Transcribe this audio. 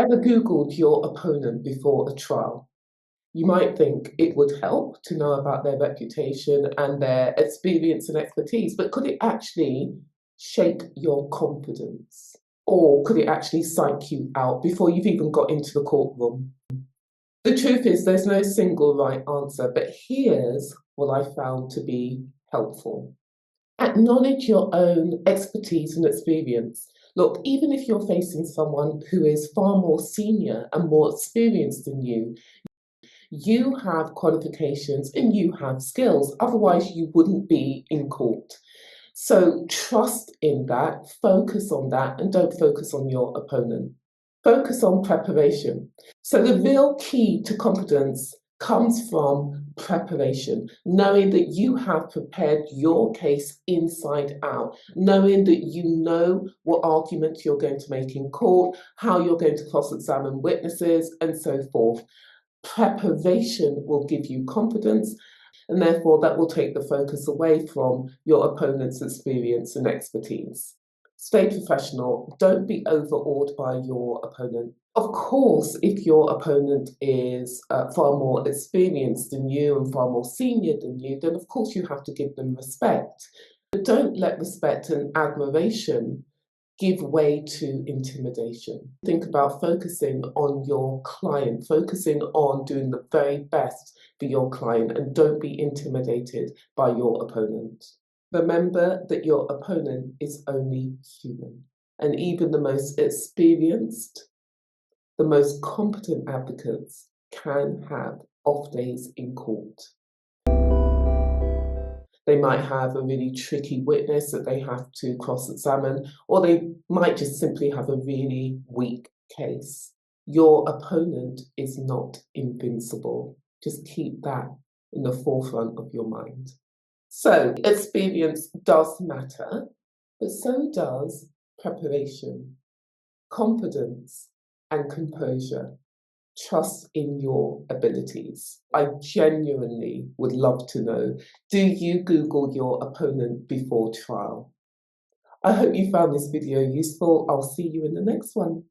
Ever Googled your opponent before a trial? You might think it would help to know about their reputation and their experience and expertise, but could it actually shake your confidence? Or could it actually psych you out before you've even got into the courtroom? The truth is, there's no single right answer, but here's what I found to be helpful. Acknowledge your own expertise and experience. Look, even if you're facing someone who is far more senior and more experienced than you have qualifications and you have skills. Otherwise, you wouldn't be in court. So trust in that, focus on that, and don't focus on your opponent. Focus on preparation. So the real key to confidence comes from preparation, knowing that you have prepared your case inside out, knowing that you know what arguments you're going to make in court, how you're going to cross-examine witnesses, and so forth. Preparation will give you confidence, and therefore that will take the focus away from your opponent's experience and expertise. Stay professional. Don't be overawed by your opponent. Of course, if your opponent is far more experienced than you and far more senior than you, then of course you have to give them respect. But don't let respect and admiration give way to intimidation. Think about focusing on your client, focusing on doing the very best for your client, and don't be intimidated by your opponent. Remember that your opponent is only human, and even the most experienced, the most competent advocates can have off days in court. They might have a really tricky witness that they have to cross-examine, or they might just simply have a really weak case. Your opponent is not invincible. Just keep that in the forefront of your mind. So, experience does matter, but so does preparation, confidence, and composure. Trust in your abilities. I genuinely would love to know, do you Google your opponent before trial? I hope you found this video useful. I'll see you in the next one.